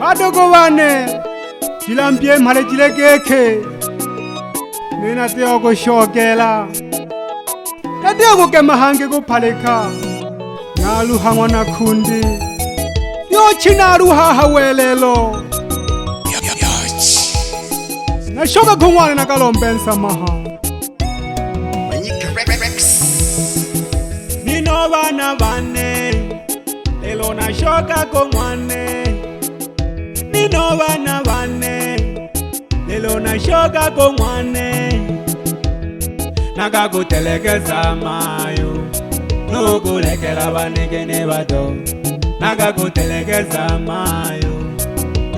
Adogo wane Chilambie mhale chile keke Nina teo ko shokela Nateo ko kemahange ko paleka Nalu hangwana kundi Lyochi nalu hahawelelo Nashoka kumwane nakalombensa maha Manyika Nino bana bane Lelo nashoka kumwane Nino bana bane Lelo nashoka kumwane Nakakutelekeza mayo Nukulekela banekene bato Nakakutelekeza mayo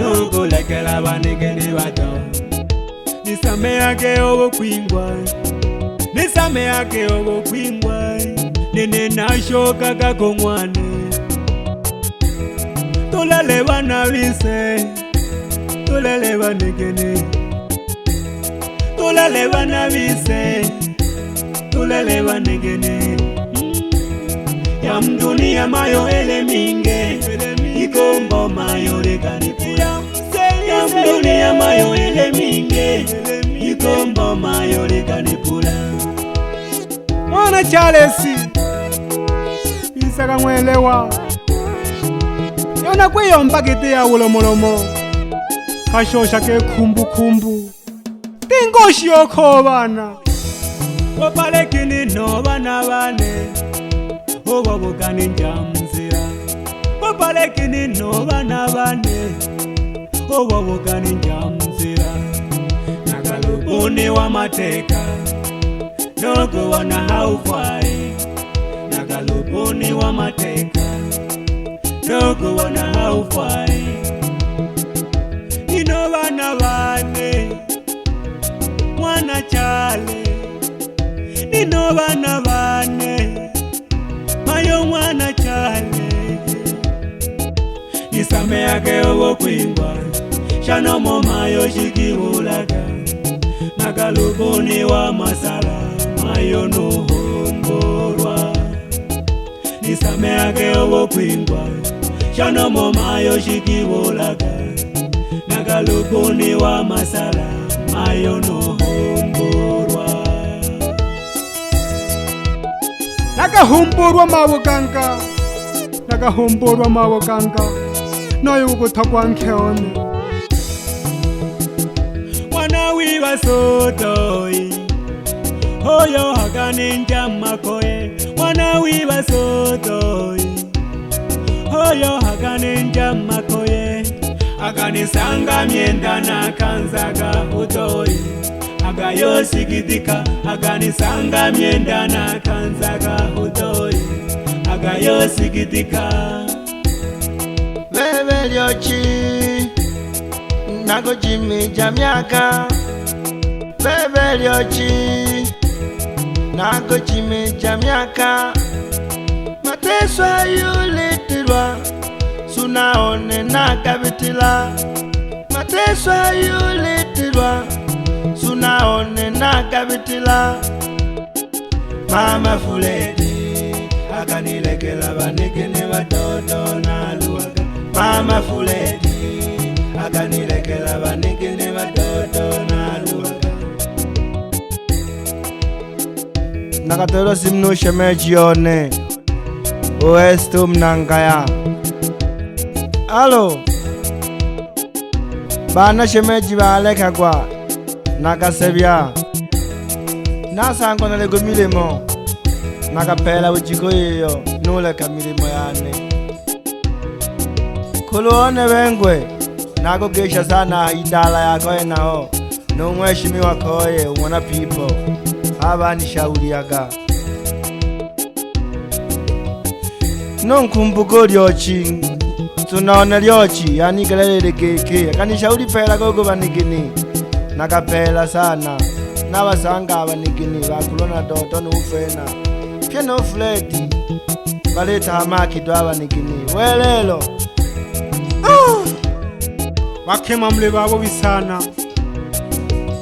Nukulekela banekene bato Nisameake obo kwingwa Nisameake obo kwingwa Nene nashoka kakongwane Tulele bana bise Tulele banekene Tulele bana bise Tulele banekene Ya mdunia mayo ele minge Ikombo mayo lekanipula Ya mdunia mayo ele minge Ikombo mayo lekanipula Mwana chale si Isaka mwelewa Yona kweyo mpakete ya ulomolomo Kashosha ke kumbu kumbu Tingoshi yoko bana Wapalekini no bana bane Oba bukani njamzira Wapalekini no bana bane Oba bukani njamzira Nagalubuni wa mateka Noko wana haufai Nagalubuni wa mateka Noko wana haufai Nino bana bane Mwana chale Nino bana bane Mayo mwana chale Nisameake obo kwingwa Shano mo mayo shikibulaga Nagalubuni wa masala Mayo nuhomborwa Nisameake obo kwingwa Shano mo mayo shikibulaga Nagalubuni wa masala Mayo nuhomborwa Nakahomborwa mawoganga Nakahomborwa mawoganga Noyo kutakwa nkeone Mwana wiwa sotoi Hoyo hakani njama koye Mwana wiwa sotoi Hoyo hakani njama koye Hakani sanga mienda na kanzaga utoi Agayo sikitika Hakani sanga mienda na kanzaga utoi Agayo sikitika Bebe lyochi Nago jimi jamyaka Bebe lyochi Nago jimi jamyaka Mateswa yulitirwa Sunaone nakabitila Mateswa yulitirwa Sunaone nakabitila Mama fuledi Akanilekela banekene batoto na luwaga Mama fuledi Akanilekela banekene batoto na luwaga Nakatoro simnu shemeji yone Oestu mnankaya Alo Bana shemeji baleka kwa Nakasebya Nasango nalego milemo Nakapela ujiko iyo Nuleka milimo yane Kuluone wengwe Nago gesha sana idala ya koe nao Nungweshimiwa koe umwana people Haba nishauri yaga Nunkumbuko lyochi Tunaona lyochi Yani galele keke Kanishauri pela gogo banigini Nakapela sana Nabasanga abanigini Bakulona doto nufena Pia no fleti Baleta hamaki do abanigini Welelo Wakema mle babo bisana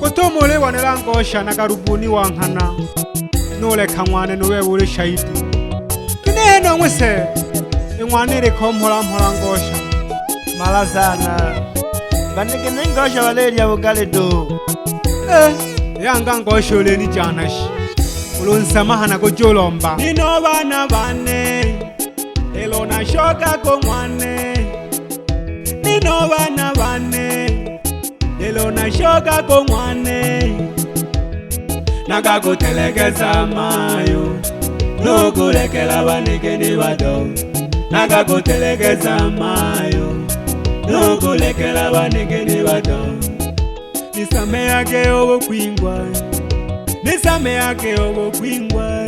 Kutomole wanelangosha nakarubuni wankana Nule kamwane nuwe ule shahidi Kineno mwese Ingwanire ko mpora ngosha mala sana vanigini ngosha valelya vukale tu yanga ngosho leni janashi ulonsamahana kujolomba nino bana bane elona shoka ko mwane nino bana bane elona shoka ko mwane nakakutelekeza mayo nokulekela banigini bado nakakutelekeza mayo nokulekela banigini bado nisame yake obokwingwa nisame yake obokwingwa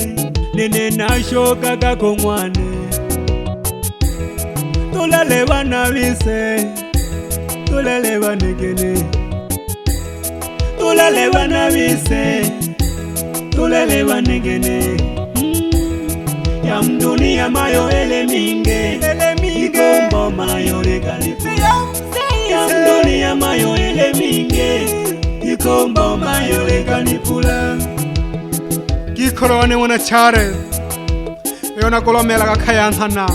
nene nashoka kako mwane tulele bana bise tulele banigini tulele bana bise tulele banigini ya mdunia mayo eleminge ikombo mayo lekalifu ya mdunia mayo eleminge ikombo mayo lekanipula gikorone wana chale yona kolomela kakayanhana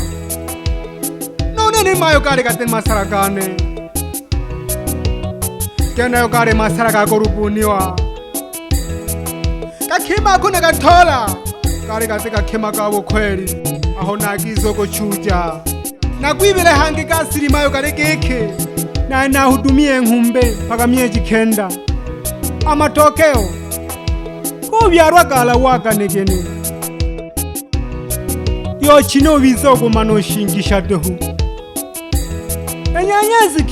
none ni mayo kale kate masarakane kena yo kale masaraka korubuniwa kakima kuna katola kale kate kakima kabo kweli aho nagizo kuchuja nakwibele hangi kasiri mayo kale keke na hudumie ngumbe paka mieji kenda amatokeo kubyarwa kala waka negene lyochi no bizo kumano shingisha dehu anyanyasi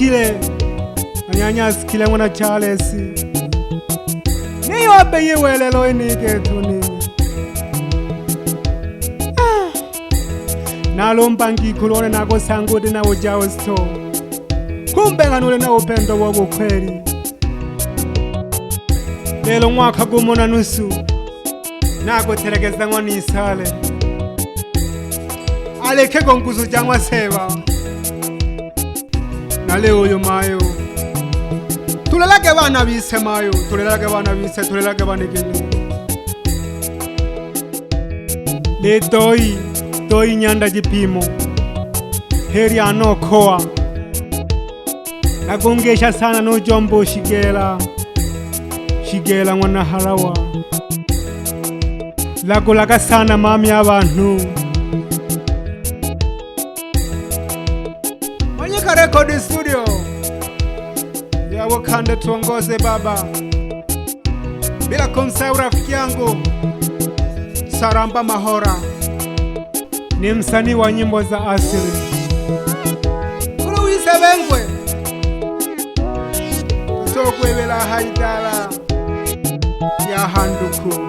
kile mwana chale si niyo abeye welelo enike tuni nalomba ngikulone nako sangude na ujawo sto kumbe nganule na upendo wako kweli lelo mwaka gumona nusu nako terekeza ngoni isale aleke konkuzo jangwa seba na leo yo mayo tulelake bana bise mayo tulelake bana bise tulelake bana gini le toi nyanda jipimo heri anokoa nagongesha sana no jombo shigela mwana harawa lagolaga sana mami abantu Manyika record studio yawo kande tuongoze baba bila kumsahau rafiki yangu Saramba Mahora ni msanii wa nyimbo za asili Kuluwise bengwe tusokwebela haidala ya handuku